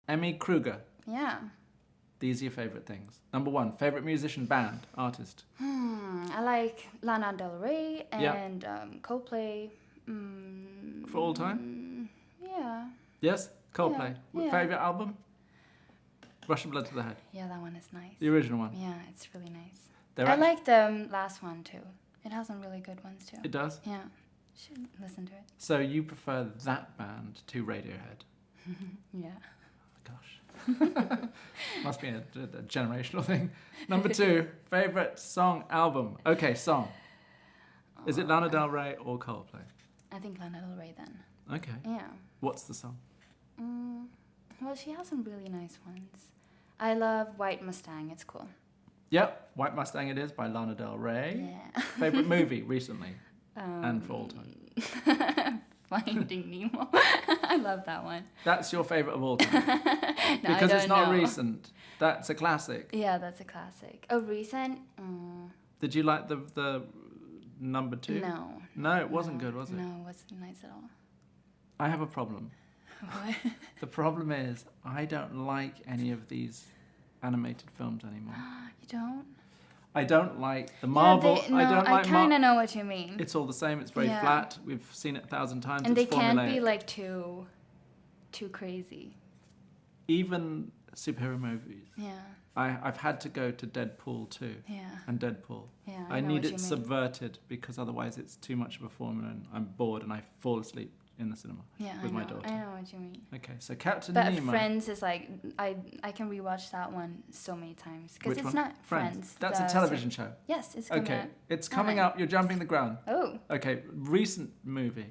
Emmy Kruger. Yeah. These are your favourite things. Number 1, favourite musician, band, artist. I like Lana Del Rey and Coldplay. For all time? Yeah. Yes? Coldplay. Yeah. Favourite album? Russian Blood to the Head. Yeah, that one is nice. The original one. Yeah, it's really nice. I like the last one too. It has some really good ones too. It does? Yeah. Should listen to it. So you prefer that band to Radiohead? Yeah. Gosh. Must be a generational thing. Number 2, favourite song, album. Okay, song. Is it Lana Del Rey or Coldplay? I think Lana Del Rey then. Okay. Yeah. What's the song? Well, she has some really nice ones. I love White Mustang. It's cool. Yep, White Mustang it is by Lana Del Rey. Yeah. Favourite movie recently and for all time? Finding Nemo. I love that one. That's your favourite of all time? No, Because it's not know. recent. That's a classic. Yeah, that's a classic. Oh, recent? Did you like the number 2? No. No, it wasn't good, was it? No, it wasn't nice at all. I have a problem. What? The problem is I don't like any of these animated films anymore. You don't? I don't like the Marvel. I kind of know what you mean. It's all the same. It's very flat. We've seen it 1,000 times. And it's they can't formulaic. be like too crazy. Even superhero movies. Yeah. I've had to go to Deadpool 2 Yeah. and Deadpool. Yeah. I know need what it you mean. subverted because otherwise it's too much of a formula and I'm bored and I fall asleep in the cinema with my daughter. I know what you mean. Okay, so Captain But Nemo. Friends is like I can rewatch that one so many times because Which it's one? not Friends. That's a the television show. Yes, it's coming Okay, up. it's coming up. You're jumping the ground. Oh, Okay, recent movie.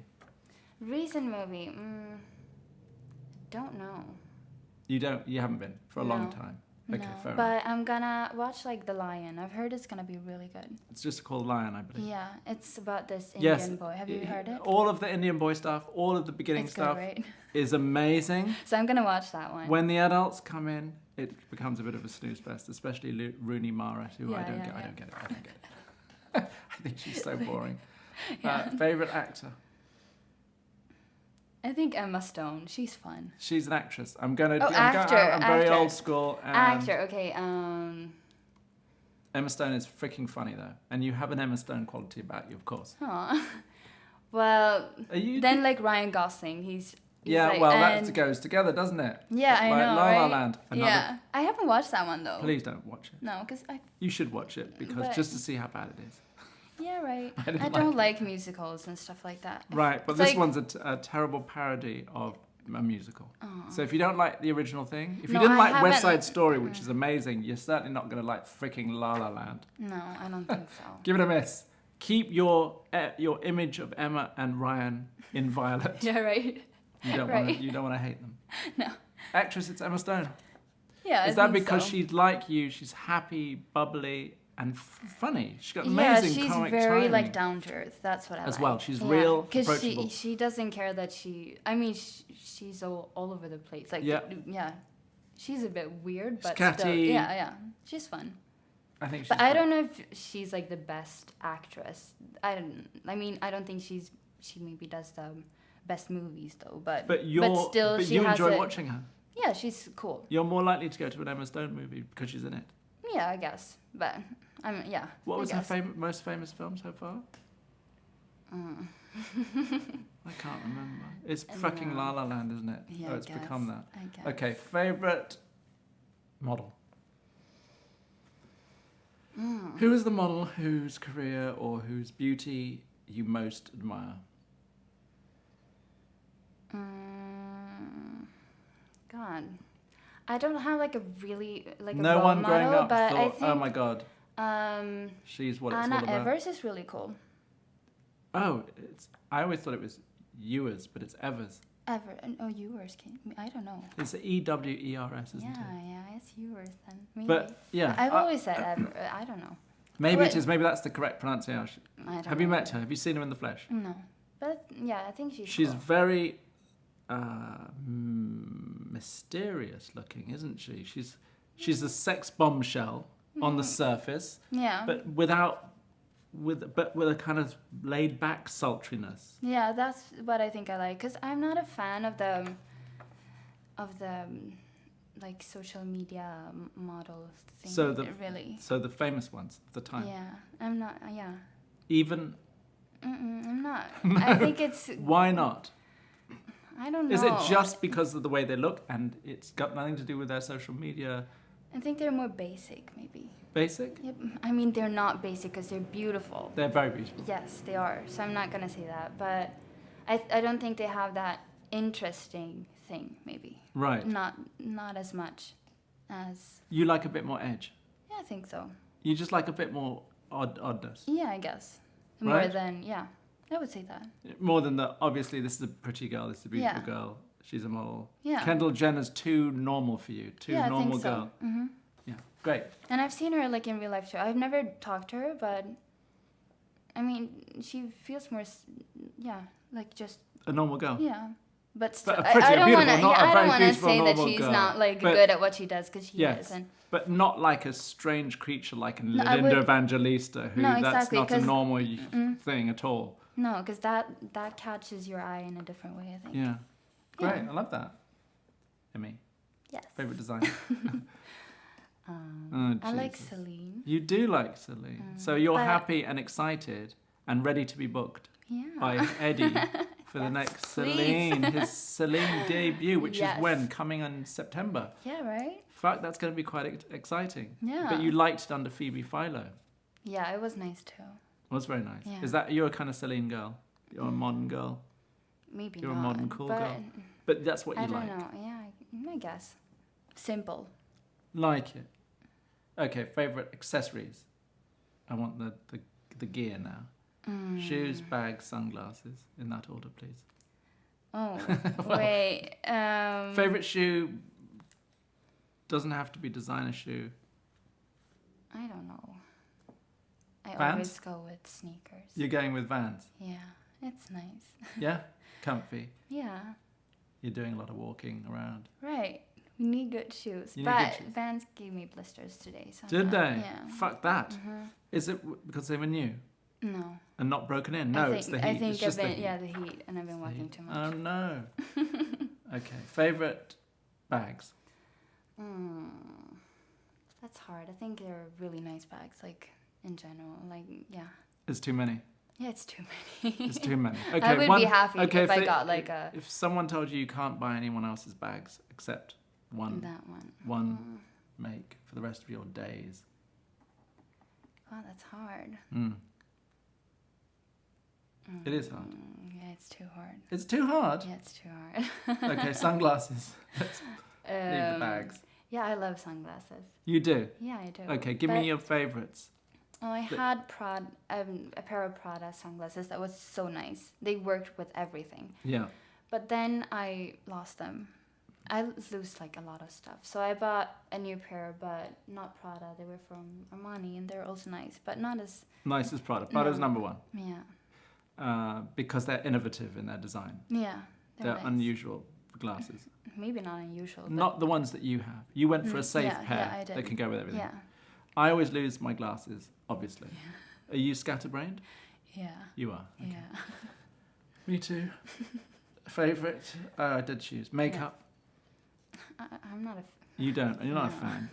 recent movie. Don't know. You haven't been for a long No. time. Okay, No, fair enough. but I'm gonna watch like The Lion. I've heard it's gonna be really good. It's just called Lion, I believe. Yeah, it's about this Yes. Indian boy. Have you heard it? All of the Indian boy stuff, all of the beginning It's good, stuff right? is amazing. So I'm gonna watch that one. When the adults come in, it becomes a bit of a snooze fest, especially Rooney Mara, who I Yeah, don't yeah, get. I yeah. don't get it. I think she's so boring. Favorite actor? I think Emma Stone. She's fun. She's an actress. I'm very actor. old school. Actor. Okay. Emma Stone is freaking funny though, and you have an Emma Stone quality about you, of course. Aw. Well, Are you? then like Ryan Gosling. He's Yeah, like, well, and- that goes together, doesn't it? Yeah, I Like know, La La right? Land. Yeah, I haven't watched that one though. Please don't watch it. No, because I. You should watch it because But- just to see how bad it is. Yeah, right. I didn't I don't like musicals and stuff like that. Right, but It's this like- one's a terrible parody of a musical. So if you don't like the original thing, if you No, didn't I like West haven't- Side Story, which is amazing, you're certainly not going to like freaking La La Land. No, I don't think so. Give it a miss. Keep your image of Emma and Ryan inviolate. Yeah, right. You don't Right. want to. You don't want to hate them. No. Actress, it's Emma Stone. Yeah. Is I that think because so. she's like you? She's happy, bubbly, and funny. She's got Yeah, amazing she's comic very timing. like down to earth. That's what I As like. well, she's real, Because approachable. she doesn't care that she. I mean, she's all over the place. Like Yeah. She's a bit weird, but catty. still, yeah, she's fun. I think she's But I great. don't know if she's like the best actress. I don't think she maybe does the best movies though. But still, she you has enjoy it. watching her. Yeah, she's cool. You're more likely to go to an Emma Stone movie because she's in it. Yeah, I guess. But yeah. What was her guess. most famous film so far? I can't remember. It's fucking La La Land, isn't it? Yeah, Oh, I it's guess. become that. I guess. Okay, favorite model. Who is the model whose career or whose beauty you most admire? God, I don't have like a really like a No role one model, growing up but I thought, think oh my god, um, she's what it's Anna all about. Evers is really cool. Oh, I always thought it was Ewers, but it's Evers. Ewers. I don't know. It's Ewers, isn't Yeah, it? yeah, it's Ewers then. Maybe. But yeah, I've always said Ever. I don't know. maybe Wait. it is. Maybe that's the correct pronunciation. I don't Have you know. met her? Have you seen her in the flesh? No, but yeah, I think She's cool. very mysterious looking, isn't she? She's a sex bombshell on the surface, Yeah. but with a kind of laid back sultriness. Yeah, that's what I think I like. Cause I'm not a fan of the like social media models thing. So so the famous ones of the time. Yeah, I'm not. Yeah. Even. I'm not. No. I think it's. Why not? I don't know. Is it just because of the way they look and it's got nothing to do with their social media? I think they're more basic, maybe. Basic? Yep. I mean, they're not basic because they're beautiful. They're very beautiful. Yes, they are. So I'm not gonna say that, but I don't think they have that interesting thing. Maybe. Right. Not as much as. You like a bit more edge. Yeah, I think so. You just like a bit more oddness. Yeah, I guess. More Right? than I would say that. More than the obviously this is a pretty girl, this is a beautiful Yeah. girl. She's a model. Yeah. Kendall Jenner's too normal for you. Too Yeah, I normal think so. girl. Mm-hmm. Yeah. Great. And I've seen her like in real life too. I've never talked to her, but I mean, she feels more, like just A normal girl. yeah. But But still, a pretty, I don't beautiful, want to. not Yeah, a I very don't want to beautiful, say that normal she's girl. not like But- good at what she does because she Yes. is. And But not like a strange creature like a No, I Linda would- Evangelista, who No, that's exactly, not a 'cause- normal thing at all. no, because that catches your eye in a different way. I think. Yeah. Great. Yeah. I love that. Emmy, Yes. favorite designer. I like Jesus. Celine. You do like Celine. So you're but- happy and excited and ready to be booked Yeah. by Eddie for the Yes, next please. Celine, his Celine debut, which Yes. is when? Coming in September. Yeah. Right. Fuck, that's going to be quite exciting. Yeah. But you liked it under Phoebe Philo. Yeah, it was nice too. It was very nice. Yeah. Is that, you're a kind of Celine girl? You're a modern girl? Maybe You're a not. modern cool but girl. But that's what you I don't like. know. Yeah, I guess. Simple. Like it. Okay, favorite accessories. I want the gear now. Shoes, bags, sunglasses. In that order, please. Oh, Well, wait. Favorite shoe doesn't have to be designer shoe. I don't know. I Vans? always go with sneakers. You're going with Vans. Yeah, it's nice. Yeah? Comfy. Yeah, You're doing a lot of walking around. right. We need good shoes. You need but good shoes. Vans gave me blisters today. So I'm Did not- they? Yeah. Fuck that. Mhm. Is it because they were new No. and not broken in? No, it's the heat. I think it's just I've the been, heat. yeah, the heat, and I've been The walking heat. too much. Oh no. Okay. Favorite bags. That's hard. I think they're really nice bags, like in general. Like, yeah. There's too many. Yeah, it's too many. There's too many. Okay. I would be happy okay, if I they- got like a If someone told you you can't buy anyone else's bags except one that one. one make for the rest of your days. Wow, that's hard. It is hard. Yeah, it's too hard. It's too hard. Yeah, it's too hard. Okay, sunglasses. Let's leave the bags. Yeah, I love sunglasses. You do? Yeah, I do. Okay, give But- me your favorites. Oh, I had a pair of Prada sunglasses that was so nice. They worked with everything. Yeah. But then I lost them. I lose like a lot of stuff. So I bought a new pair, but not Prada. They were from Armani, and they're also nice, but not as Nice as Prada. Prada's No. number one. yeah. Because they're innovative in their design. Yeah. They're nice. unusual glasses. Maybe not unusual. But Not the ones that you have. You went for a safe yeah, pair yeah, I did. that can go with everything. Yeah. I always lose my glasses, obviously. Are you scatterbrained? Yeah. You are. Okay. Yeah. Me too. Favorite? I did choose makeup. I'm not a. You don't. You're not a No. fan.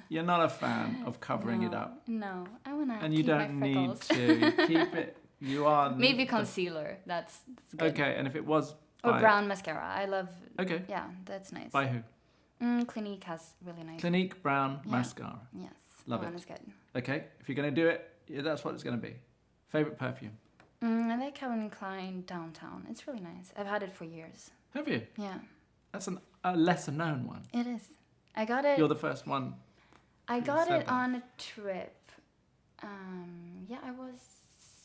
You're not a fan of covering it No, up, No, I wanna. and you keep don't my need freckles. to keep it. You are Maybe concealer. That's good. Okay, and if it was Or by- brown mascara. I love. Okay. Yeah, that's nice. By who? Clinique has really nice. Clinique Brown Yeah. Mascara. Yes. Love that it. one is good. Okay, if you're going to do it, yeah, that's what it's going to be. Favorite perfume? I like Calvin Klein Downtown. It's really nice. I've had it for years. Have you? Yeah, That's a lesser known one. it is. I got it. You're the first one. I you got said it that. on a trip. Yeah, I was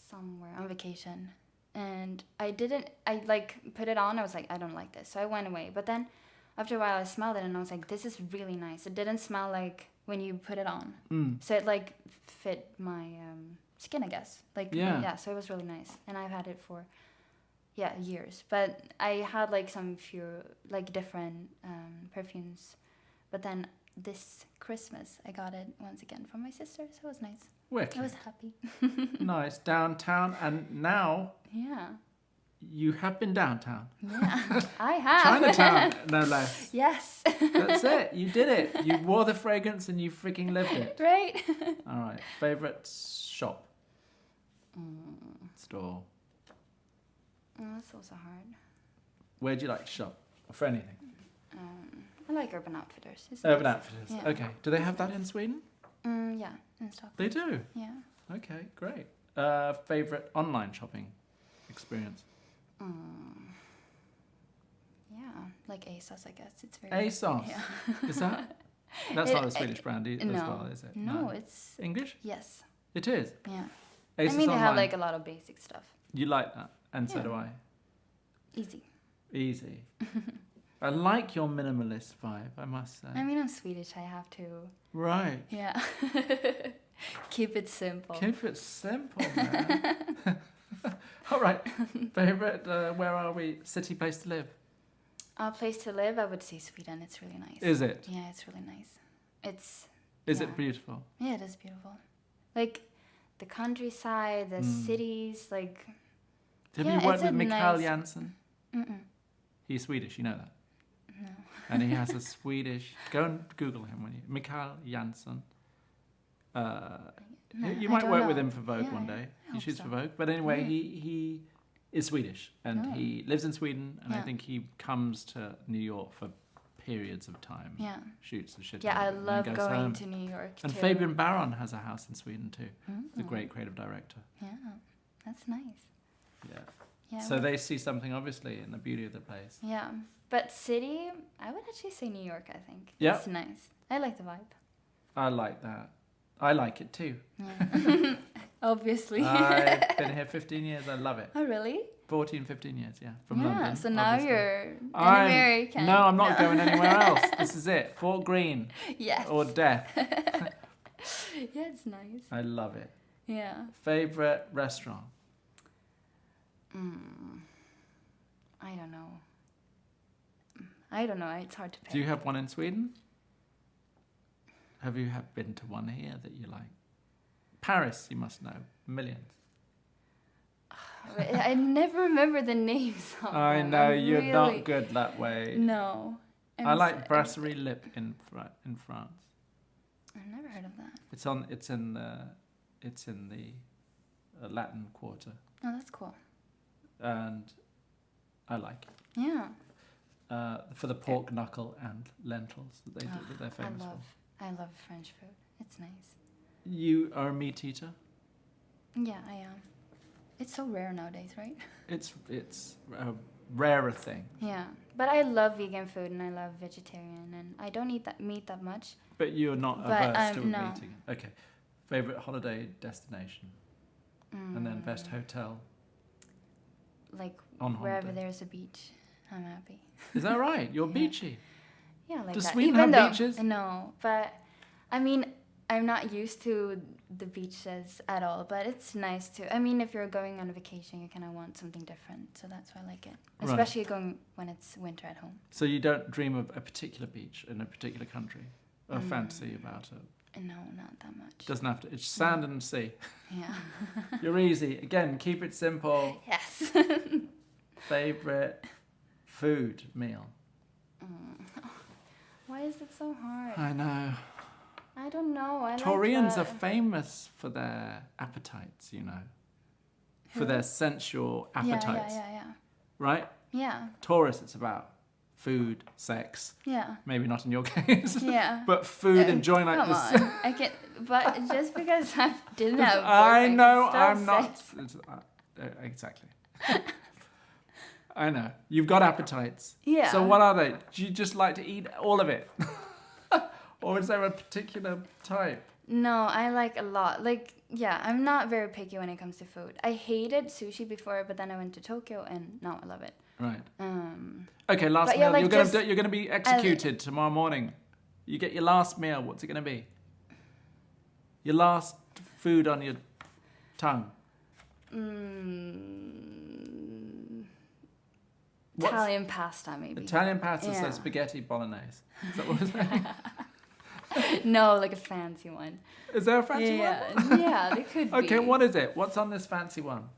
somewhere on vacation, and I like put it on. I was like, I don't like this, so I went away. But then, after a while, I smelled it, and I was like, this is really nice. It didn't smell like when you put it on, so it like fit my skin, I guess. Like Yeah. so it was really nice, and I've had it for years. But I had like some few like different perfumes, but then this Christmas I got it once again from my sister, so it was nice. Wicked. I was happy. Nice. Downtown. And now Yeah. you have been downtown. Yeah, I have. Chinatown, no less. Yes. That's it. You did it. You wore the fragrance and you freaking lived it. Right? All right. Favorite shop? Store? Oh, that's also hard. Where do you like to shop? For anything? I like Urban Outfitters. It's Urban nice. Outfitters. Yeah. Okay. Do they have that in Sweden? Yeah, in Stockholm. They do. Yeah. Okay, great. Favorite online shopping experience? Yeah, like ASOS, I guess. It's very ASOS. Yeah. Is that? That's not a Swedish brand as well, is it? No, it's English. yes. It is. Yeah. ASOS I mean, they online. have like a lot of basic stuff. You like that, and so Yeah. do I. Easy. Easy. I like your minimalist vibe, I must say. I mean, I'm Swedish. I have to. Right. Yeah. Keep it simple. Keep it simple, man. All right. Favorite, where are we? City, place to live? A place to live, I would say Sweden. It's really nice. Is it? Yeah, it's really nice. Is yeah. it beautiful? Yeah, it is beautiful. Like the countryside, the cities, like. Have Yeah, you worked it's with a Mikael nice- Jansson? Mm-mm. He's Swedish, you know that. No. And he has a Swedish. Go and Google him when you. Mikael Jansson. No, You I might don't work know. with him for Vogue Yeah, one I day. He hope shoots so. for Vogue. But anyway, Yeah. he is Swedish and Oh. he lives in Sweden. And I Yeah. think he comes to New York for periods of time. Yeah. Shoots the shit. Yeah, out I of it and then love goes going home. to New York. And too. Fabian Baron has a house in Sweden too. The Mm. great creative director. Yeah, that's nice. Yeah. Yeah. So they see something obviously in the beauty of the place. Yeah, but city, I would actually say New York. I think. Yeah. It's nice. I like the vibe. I like that. I like it too. Yeah. Obviously. I've been here 15 years. I love it. Oh really? 14, 15 years, yeah. From Yeah. London. So now obviously. you're an I'm- American. No, I'm not No. going anywhere else. This is it. Fort Greene Yes. or death. Yeah, it's nice. I love it. Yeah. Favorite restaurant? I don't know. I don't know. It's hard to pick. Do you have one in Sweden? Have you been to one here that you like? Paris, you must know. Millions. I never remember the names of I them. know, I'm you're really... not good that way. No. I like Brasserie Lip in France. I've never heard of that. It's in the Latin Quarter, Oh, that's cool. and I like it. Yeah. For the pork knuckle and lentils that they do, that they're famous for. I love French food. It's nice. You are a meat eater. Yeah, I am. It's so rare nowadays, right? It's a rarer thing. Yeah, but I love vegan food and I love vegetarian and I don't eat that meat that much. But you're not But, averse to no. eating it. Okay. Favorite holiday destination, and then best hotel Like on wherever holiday. there's a beach, I'm happy. Is that right? You're Yeah. beachy. Yeah, like Does that. Sweden Even have though, beaches? No, but I mean, I'm not used to the beaches at all. But it's nice to. I mean, if you're going on a vacation, you kind of want something different. So that's why I like it, Right. especially going when it's winter at home. So you don't dream of a particular beach in a particular country, or fancy about it. No, not that much. Doesn't have to. It's sand and sea. Yeah. You're easy. Again, keep it simple. Yes. Favorite food meal. Why is it so hard? I know. I don't know. I Taurians like are famous for their appetites, you know, for their sensual appetites, Yeah. right? Yeah. Taurus, it's about food, sex. Yeah. Maybe not in your case. Yeah. But food, enjoying like Come this. on. I can. But just because I didn't have. I boyfriend, know still I'm not. sex. Exactly. I know. You've got appetites. Yeah. So what are they? Do you just like to eat all of it? Or is there a particular type? No, I like a lot. Like, yeah, I'm not very picky when it comes to food. I hated sushi before, but then I went to Tokyo and now I love it. Right. Um, Okay, last But meal. yeah, like You're gonna be executed tomorrow morning. You get your last meal. What's it gonna be? Your last food on your tongue. What's- Italian pasta, maybe. Italian pasta, so Yeah. spaghetti bolognese. Is that what it's saying? No, like a fancy one. Is there a fancy one? Yeah, they could be. Okay, what is it? What's on this fancy one?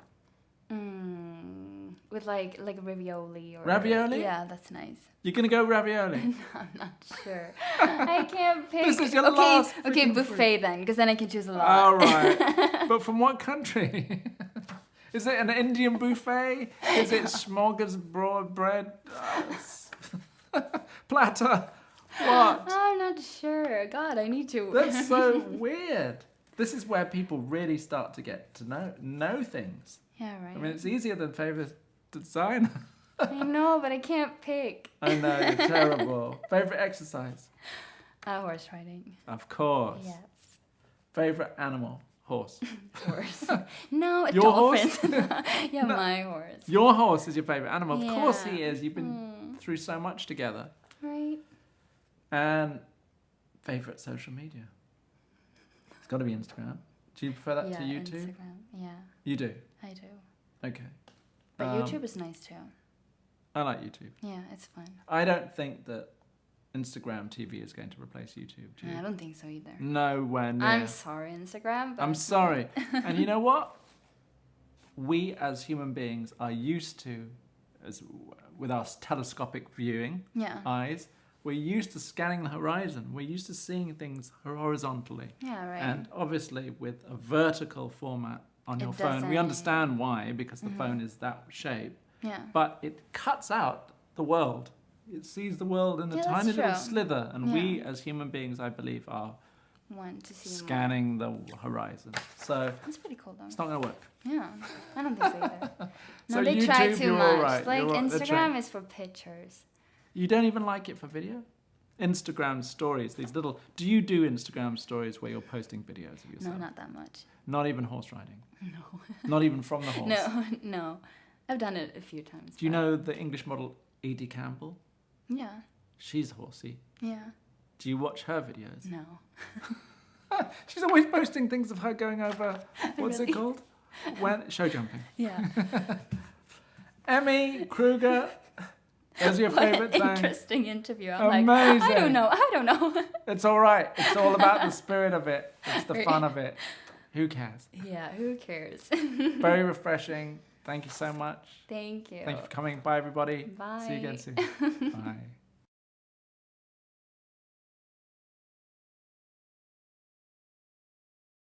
with like ravioli or Ravioli? Yeah, that's nice. You're gonna go ravioli? No, I'm not sure. I can't pick. This is your last Okay, freaking buffet then, because then I can choose a lot. All right. But from what country? Is it an Indian buffet? Is it smorgasbord bread? Platter? What? I'm not sure. God, I need to. That's so weird. This is where people really start to get to know things. Yeah, right. I mean, it's easier than favorite designer. I know, but I can't pick. I know, you're terrible. Favorite exercise? Horse riding. Of course. Yes. Favorite animal? Horse. Horse. No, a Your dolphin. horse? Yeah, No. my horse. Your horse is your favorite animal. Of course he Yeah. is. You've been through so much together. Right. And favorite social media? It's got to be Instagram. Do you prefer that Yeah, to YouTube? Instagram. Yeah, You do? I do. Okay. But Um, YouTube is nice too. I like YouTube. Yeah, it's fun. I don't think that Instagram TV is going to replace YouTube. Do you? I don't think so either. Nowhere near. I'm sorry, Instagram. But I'm sorry. And you know what? We as human beings are used to, with our telescopic viewing Yeah. eyes, we're used to scanning the horizon. We're used to seeing things horizontally. Yeah, right. And obviously, with a vertical format on It your phone, we doesn't- understand why, because the phone is that shape. Yeah. But it cuts out the world. It sees the world in a Yeah, that's tiny little true. slither. And we, Yeah. as human beings, I believe, are Want to see more. scanning the horizon. So That's pretty cool though. it's not going to work. Yeah, I don't think so either. No, So they try YouTube, too you're much. all right. Like You're all- they're Instagram trying. is for pictures. You don't even like it for video? Instagram stories, these little... Do you do Instagram stories where you're posting videos of No, yourself? not that much. Not even horse riding? No. Not even from the horse? No, no. I've done it a few times. Do you but- know the English model Edie Campbell? Yeah. She's horsey. Yeah. Do you watch her videos? No. She's always posting things of her going over... What's it Really? called? Show jumping. Yeah. Emmy Kruger is your What an favourite thing. interesting interview. I'm Amazing. like, I don't know. It's all right. It's all about the spirit of it. It's the fun of it. Who cares? Yeah, who cares? Very refreshing. Thank you so much. Thank you. Thank you for coming by, everybody. See you again Bye. soon. Bye.